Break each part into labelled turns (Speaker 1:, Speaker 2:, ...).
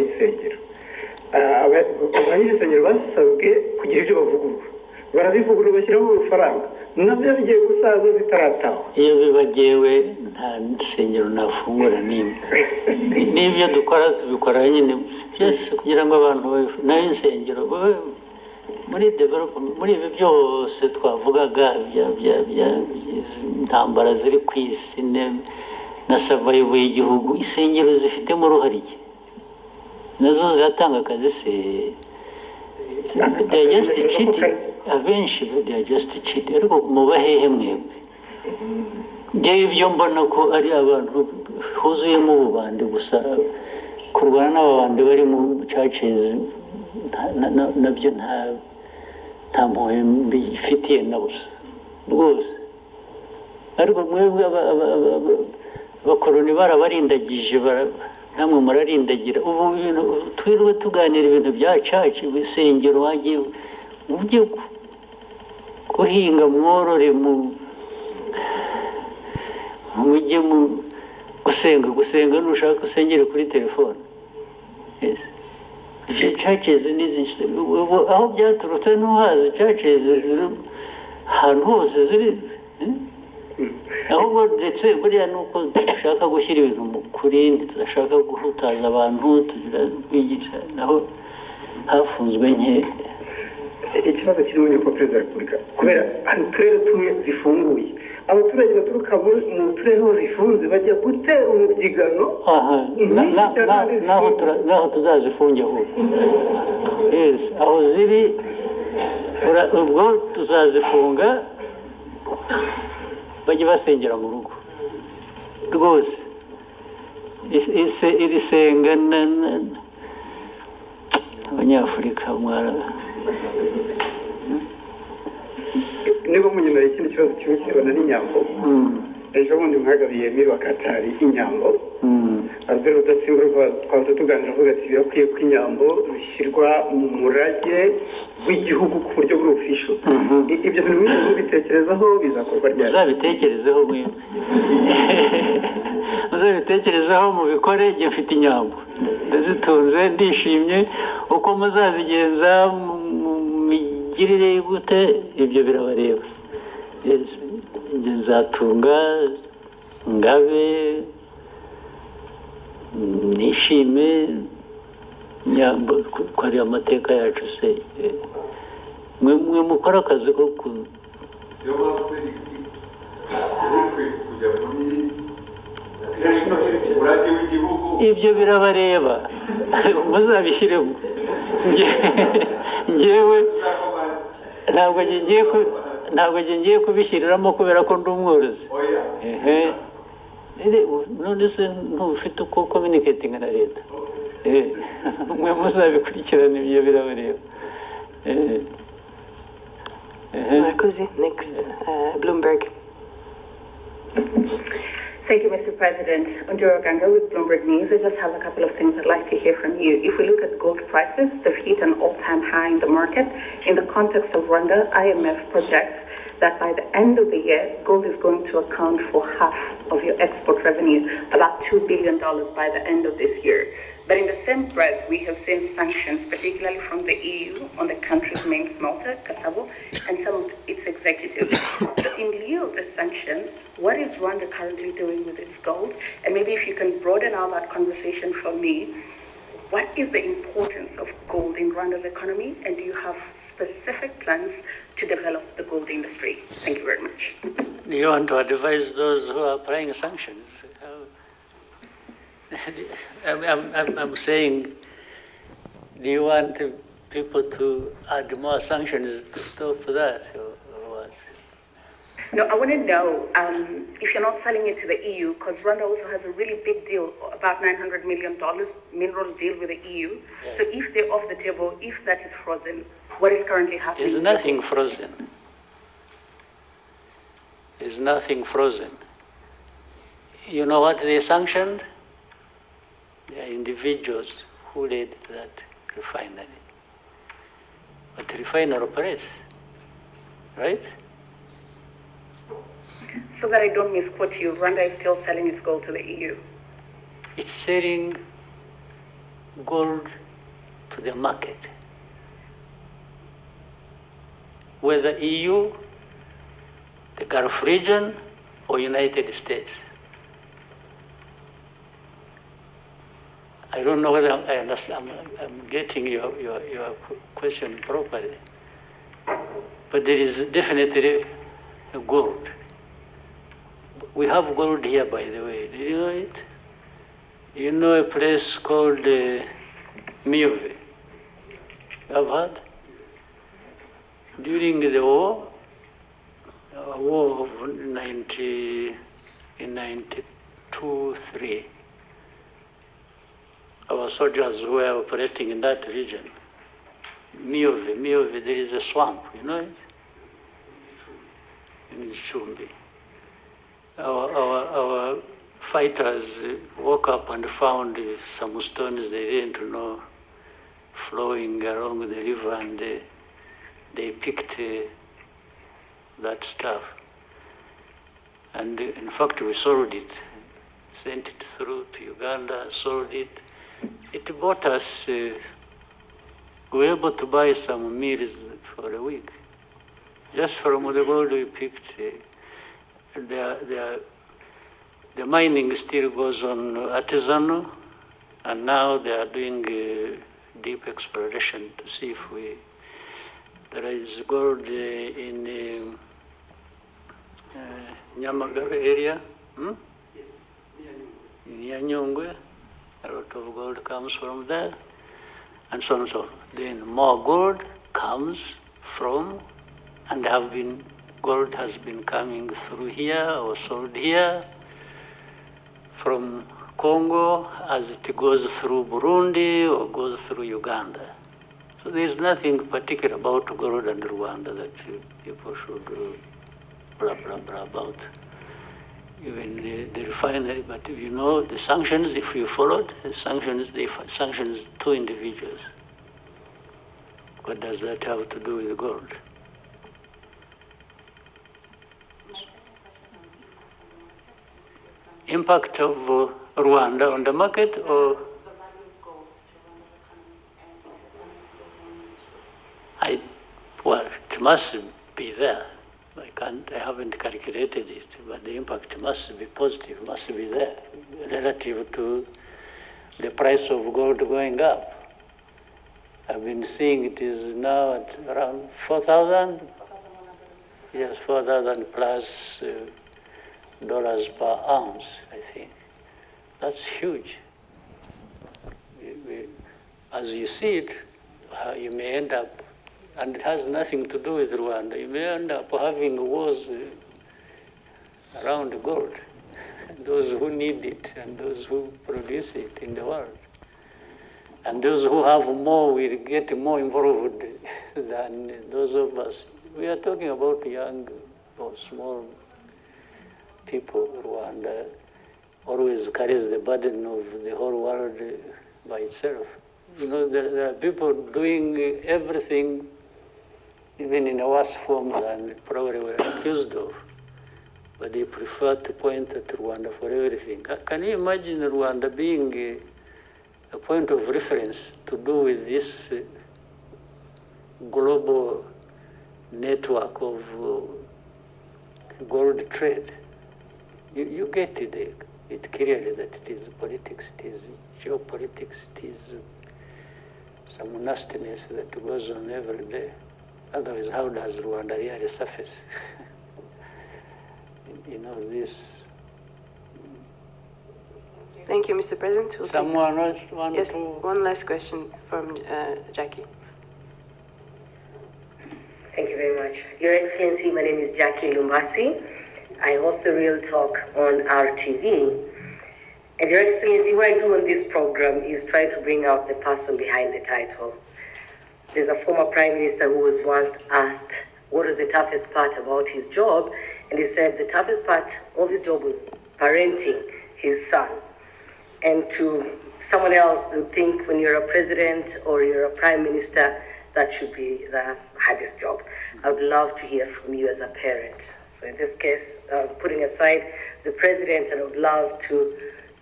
Speaker 1: insengero. Abanyensengero basabwe kugira ibyo bavugurura, barabivugurura bashyiraho amafaranga, nabyo bigiye gusaza zitaratahwa.
Speaker 2: Iyo bibagewe nta nsengero nafungura n'imwe. N'ibyo dukora tubikora nyine byose kugira ngo abantu nayo insengero muri development, muri ibi byose twavugaga intambara ziri ku isi na survival y'igihugu, insengero zifitemo uruhare iki? Nazo ziratanga akazi se? They are just cheating. Abenshi they are just cheating. Ariko muba hehe mwebwe? Njyewe ibyo mbona ko ari abantu huzuyemo ububandi gusa, kurwana n'ababandi bari mu churches nabyo nta mpuhwe mbifitiye na busa rwose. Ariko mwebwe abakoroni barabarindagije, namwe murarindagira. Ubu twiriwe tuganira ibintu bya church, insengero wagiye ujye guhinga, mworore, mujye gusenga nushaka usengere kuri telefone. Churches n'izi aho byaturutse ntuhazi, churches ziri ahantu hose ziri, ahubwo ndetse buriya nuko dushaka gushyira ibintu mu kuri, tudashaka guhutaza abantu, tubigisha naho hafunzwe nke.
Speaker 1: Ikibazo kirimo ni uko Perezida wa Repubulika, kubera hari uturere tumwe zifunguye, abaturage baturuka mu turere ho zifunze bajya gutera umubyigano.
Speaker 2: Naho tuzazifunge ahubwo. Yes, aho ziri ubwo tuzazifunga, bajye basengera mu rugo rwose. Iri senga abanyafurika
Speaker 1: niba munyemera ikindi kibazo kimwe kirebana n'inyambo. Ejo bundi mwagabiye wa atari inyambo, Albert Rudatsimburwa twaza tuganira avuga ati birakwiye ko inyambo zishyirwa mu murage w'igihugu ku buryo buri official. Ibyo bintu mwese mubitekerezaho bizakorwa ryari?
Speaker 2: Muzabitekerezeho mwebwe. Muzabitekerezaho mubikore. Njye mfite inyambo ndazitunze, ndishimye. Uko muzazigenza migirire gute, ibyo birabareba. Njye nzatunga, ngabe, nishime, nyambo ko ari amateka yacu se. Mwe mukora akazi ko ibyo birabareba, muzabishyiremo. Njyewe ntabwo ngiye kubishyiriramo kubera ko ndi umworozi. None se ntufite uko communicating na leta? Mwe muzabikurikirana, ibyo birabareba.
Speaker 3: Next, Bloomberg.
Speaker 4: Thank you, Mr. President. Ondiro Ganga with Bloomberg News. I just have a couple of things I'd like to hear from you. If we look at gold prices, they've hit an all-time high in the market. In the context of Rwanda, IMF projects that by the end of the year, gold is going to account for half of your export revenue, about $2 billion by the end of this year. But in the same breath, we have seen sanctions, particularly from the EU, on the country's main smelter, Kasabo, and some of its executives. So in lieu of the sanctions, what is Rwanda currently doing with its gold? And maybe if you can broaden out that conversation for me, what is the importance of gold in Rwanda's economy? And do you have specific plans to develop the gold industry? Thank you very much.
Speaker 2: Do you want to advise those who are applying sanctions? I'm saying, do you want people to add more sanctions to stop that, or what?
Speaker 4: No, I want to know if you're not selling it to the EU, because Rwanda also has a really big deal, about $900 million mineral deal with the EU. Yeah. So if they're off the table, if that is frozen, what is currently happening?
Speaker 2: There's nothing frozen. There's nothing frozen. You know what they sanctioned? There are individuals who led that refinery. But the refinery operates, right?
Speaker 4: So that I don't misquote you, Rwanda is still selling its gold to the EU?
Speaker 2: It's selling gold to the market, whether EU, the Gulf region, or United States. I don't know whether I understand. I'm getting your question properly. But there is definitely a gold. We have gold here, by the way. Do you know it? You know a place called Miove? You have heard? During the war of 92-3, our soldiers were operating in that region. Miove, there is a swamp, you know it? In Chumbi. Our fighters woke up and found some stones they didn't know flowing along the river, and they picked that stuff. And in fact, we sold it, sent it through to Uganda, sold it. It bought us, we were able to buy some meals for a week. Just from the gold we picked. The mining still goes on artisanal, and now they are doing deep exploration to see if there is gold in Nyamagabe area, in Inyungu. A lot of gold comes from there, and so on and so forth. Then more gold comes from, and gold has been coming through here or sold here from Congo as it goes through Burundi or goes through Uganda. So there's nothing particular about gold and Rwanda that people should blah, blah, blah about. Even the refinery, but you know the sanctions, if you followed the sanctions, they sanctions 2 individuals. What does that have to do with gold? Impact of Rwanda on the market, or well, it must be there. I haven't calculated it, but the impact must be positive, must be there, relative to the price of gold going up. I've been seeing it is now at around 4,000. Yes, 4,000 plus dollars per ounce, I think. That's huge. As you see it, you may end up, and it has nothing to do with Rwanda, you may end up having wars around gold, those who need it and those who produce it in the world. And those who have more will get more involved than those of us. We are talking about young or small people. Rwanda always carries the burden of the whole world by itself. You know, there are people doing everything, even in a worse form than probably we're accused of. But they prefer to point at Rwanda for everything. Can you imagine Rwanda being a point of reference to do with this global network of gold trade? You get it clearly that it is politics, it is geopolitics, it is some nastiness that goes on every day. Otherwise, how does Rwanda really surface? You know, this.
Speaker 3: Thank you, Mr. President.
Speaker 2: Someone else want
Speaker 3: yes,
Speaker 2: to?
Speaker 3: one last question from Jackie.
Speaker 5: Thank you very much. Your Excellency, my name is Jackie Lumbasi. I host the Real Talk on RTV. And Your Excellency, what I do on this program is try to bring out the person behind the title. There's a former Prime Minister who was once asked what was the toughest part about his job, and he said the toughest part of his job was parenting his son. And to someone else who think when you're a president or you're a prime minister, that should be the hardest job. I would love to hear from you as a parent. So in this case, putting aside the president, and I would love to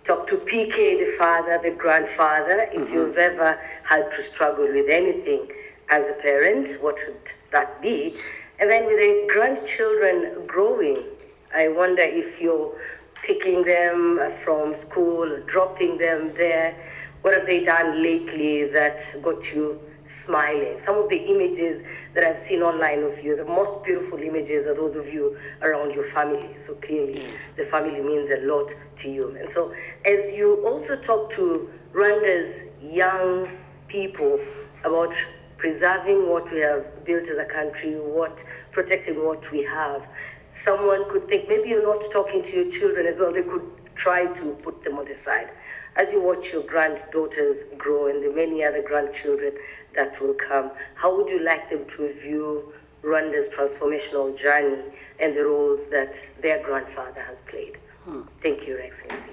Speaker 5: talk to PK, the father, the grandfather, if you've ever had to struggle with anything as a parent, what would that be? And then with the grandchildren growing, I wonder if you're picking them from school, dropping them there. What have they done lately that got you smiling? Some of the images that I've seen online of you, the most beautiful images are those of you around your family. So clearly, the family means a lot to you. And so, as you also talk to Rwanda's young people about preserving what we have built as a country, protecting what we have, someone could think maybe you're not talking to your children as well. They could try to put them on the side. As you watch your granddaughters grow and the many other grandchildren that will come, how would you like them to view Rwanda's transformational journey and the role that their grandfather has played? Thank you, Your Excellency.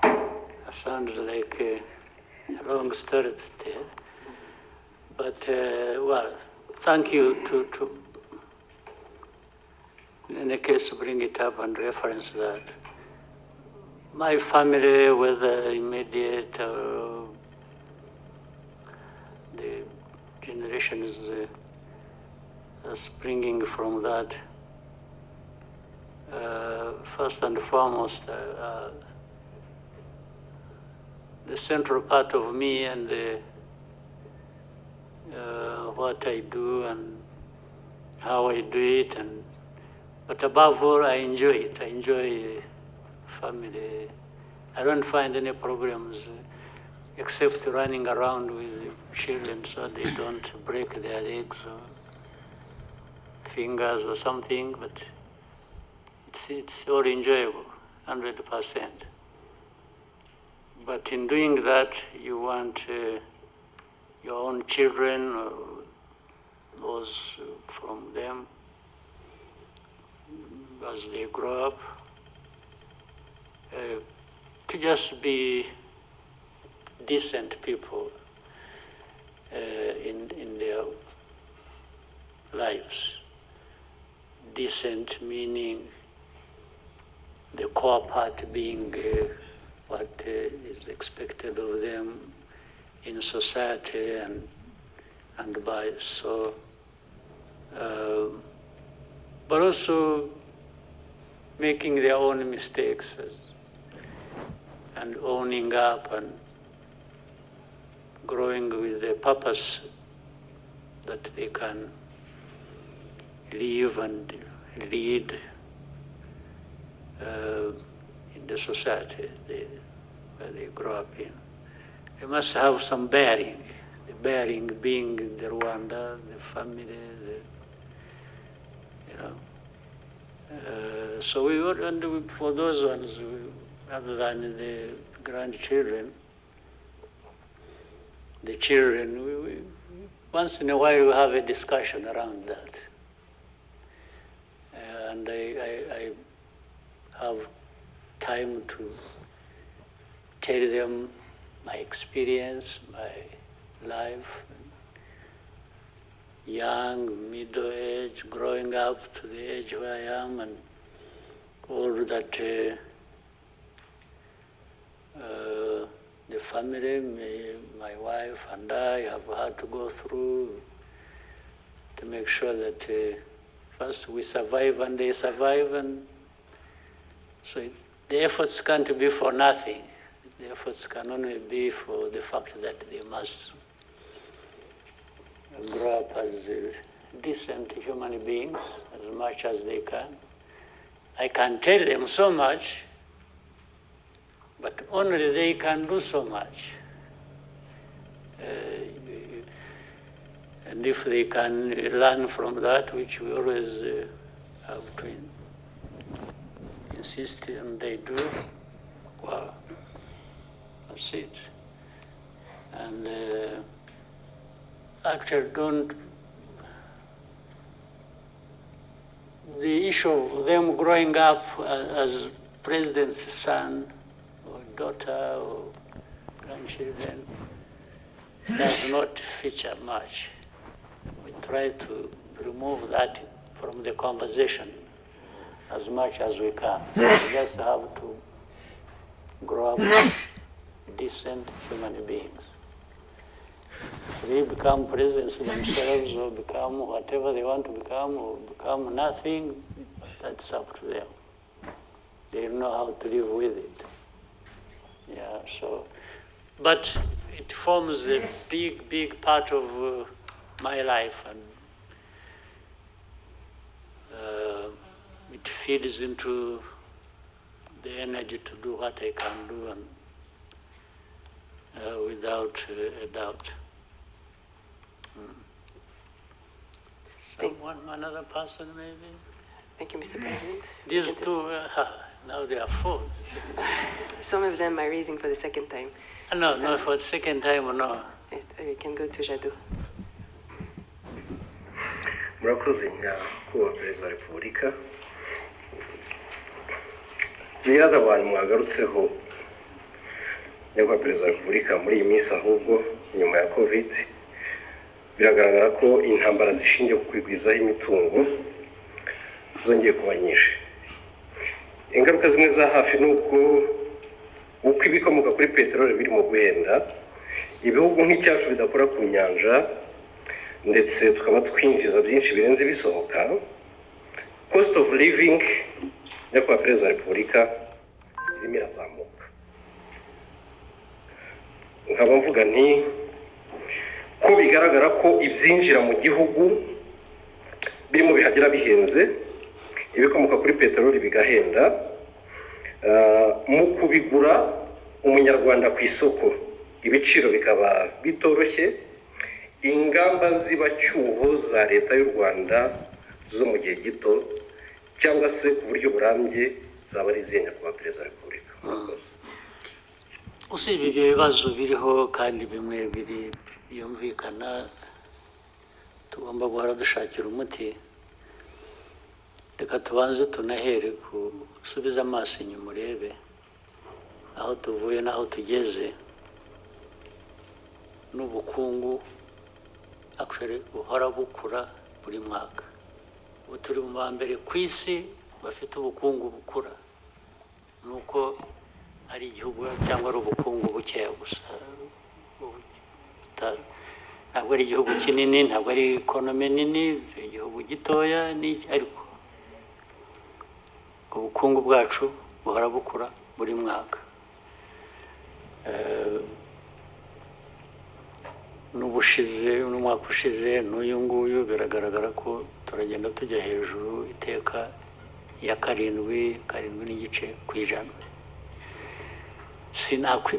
Speaker 2: That sounds like a long story to tell. But, well, thank you to in the case, bring it up and reference that. My family, whether immediate or the generations springing from that, first and foremost, the central part of me and what I do and how I do it, but above all, I enjoy it. I enjoy family. I don't find any problems except running around with children so they don't break their legs or fingers or something, but it's all enjoyable, 100%. But in doing that, you want your own children or those from them, as they grow up, to just be decent people in their lives. Decent meaning the core part being what is expected of them in society and by so, but also making their own mistakes and owning up and growing with the purpose that they can live and lead in the society where they grow up in. They must have some bearing, the bearing being the Rwanda, the family, so we would, and for those ones, other than the grandchildren, the children, we once in a while we have a discussion around that. And I have time to tell them my experience, my life, young, middle age, growing up to the age where I am, and all that the family, my wife and I have had to go through to make sure that first we survive and they survive, and so the efforts can't be for nothing. The efforts can only be for the fact that they must grow up as decent human beings as much as they can. I can tell them so much, but only they can do so much. And if they can learn from that, which we always have to insist and they do, well, that's it. And actually the issue of them growing up as president's son or daughter or grandchildren does not feature much. We try to remove that from the conversation as much as we can. We just have to grow up decent human beings. They become presidents themselves or become whatever they want to become or become nothing, that's up to them. They know how to live with it. Yeah, so, but it forms a big, big part of my life, and it feeds into the energy to do what I can do, and without a doubt. Someone, another person maybe?
Speaker 3: Thank you, Mr. President.
Speaker 2: These two, now they are four.
Speaker 3: Some of them are raising for the second time.
Speaker 2: No, not for the second time, no.
Speaker 3: We can go to Jadot.
Speaker 6: Murakoze nyakubahwa Perezida wa Repubulika. Biriya abantu mwagarutseho nyakubahwa Perezida wa Repubulika muri iyi minsi, ahubwo nyuma ya COVID biragaragara ko intambara zishingiye ku kwigwizaho imitungo zongeye kuba nyinshi. Ingaruka zimwe za hafi ni uko ibikomoka kuri peteroli birimo guhenda, ibihugu nk'icyacu bidakora ku nyanja ndetse tukaba twinjiza byinshi birenze bisohoka. Cost of living nyakubahwa Perezida wa Repubulika irimo irazamuka. Nkaba mvuga nti ko bigaragara ko ibyinjira mu gihugu birimo bihagera bihenze, ibikomoka kuri peteroli bigahenda, mu kubigura umunyarwanda ku isoko ibiciro bikaba bitoroshye, ingamba zibacyuho za leta y'u Rwanda zo mu gihe gito cyangwa se ku buryo burambye zaba ari izihe nyakubahwa Perezida wa Repubulika?
Speaker 2: Usibye ibyo bibazo biriho kandi bimwe byumvikana tugomba guhora dushakira umuti, reka tubanze tunahere gusubiza amaso inyuma urebe aho tuvuye n'aho tugeze. N'ubukungu actually buhora bukura buri mwaka. Ubu turi mu ba mbere ku isi bafite ubukungu bukura, nuko ari igihugu cyangwa ari ubukungu bukeya gusa. Ntabwo ari igihugu kinini, ntabwo ari ekonomi nini, igihugu gitoya ariko ubukungu bwacu buhora bukura buri mwaka. N'umwaka ushize n'uyu nguyu biragaragara ko turagenda tujya hejuru iteka ya karindwi n'igice ku ijana.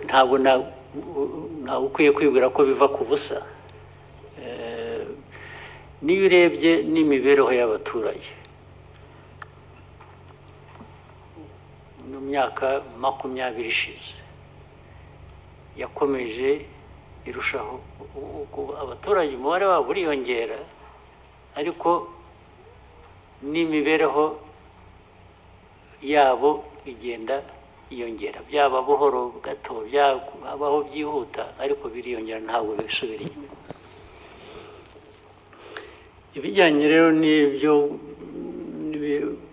Speaker 2: Ntabwo ukwiye kwibwira ko biva ku busa. Niyo urebye n'imibereho y'abaturage mu myaka 20 ishize yakomeje irushaho, abaturage umubare wabo uriyongera, ariko n'imibereho yabo igenda yiyongera, byaba buhoro gato, byabaho byihuta, ariko biriyongera, ntabwo bisubira inyuma. Ibijyanye rero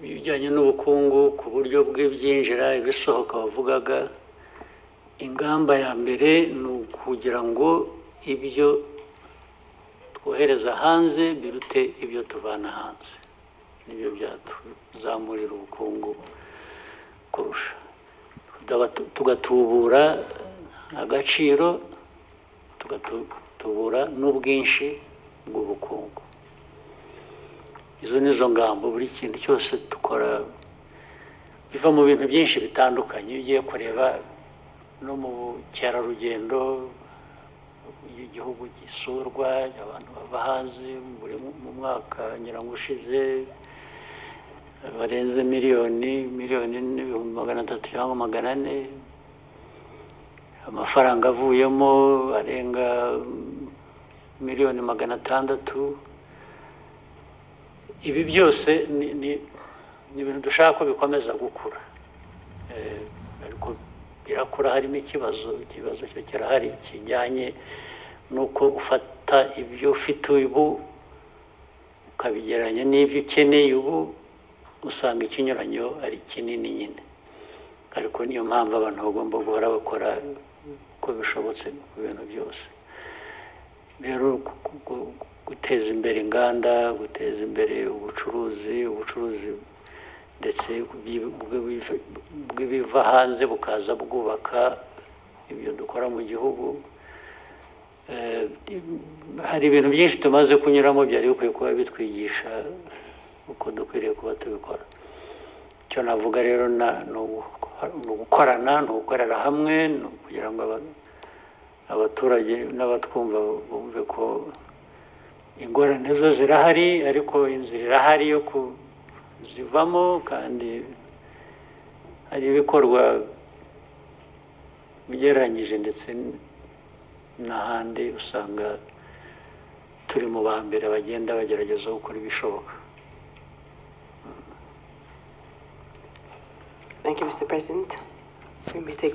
Speaker 2: ibijyanye n'ubukungu ku buryo bw'ibyinjira ibisohoka bavugaga, ingamba ya mbere ni ukugira ngo ibyo twohereza hanze birute ibyo tuvana hanze. Nibyo byatuzamurira ubukungu kurusha, tugatubura agaciro, tugatubura n'ubwinshi bw'ubukungu. Izo nizo ngamba. Buri kintu cyose dukora biva mu bintu byinshi bitandukanye. Iyo ugiye kureba no mu bukerarugendo, igihugu gisurwa, abantu bava hanze mu mwaka nyirango ushize barenze miliyoni n'ibihumbi 300 cyangwa 400. Amafaranga avuyemo arenga miliyoni 600. Ibi byose ni ibintu dushaka ko bikomeza gukura, ariko birakura harimo ikibazo cyo kirahari kijyanye nuko ufata ibyo ufite ubu ukabigereranya n'ibyo ukeneye ubu, usanga ikinyuranyo ari kinini nyine. ariko niyo mpamvu abantu bagomba guhora bakora uko bishobotse ku bintu byose. Rero guteza imbere inganda, guteza imbere ubucuruzi ndetse bw'ibiva hanze bukaza bwubaka ibyo dukora mu gihugu. Hari ibintu byinshi tumaze kunyuramo byari bikwiye kuba bitwigisha uko dukwiriye kuba tubikora. Icyo navuga rero ni ugukorana, ni ugukorera hamwe, ni ukugira ngo abaturage n'abatwumva bumve ko ingorane zo zirahari, ariko inzira irahari yo kuzivamo, kandi hari ibikorwa ugereranyije ndetse n'ahandi usanga turi mu ba mbere bagenda bagerageza gukora ibishoboka.
Speaker 3: Thank you, Mr. President. We may take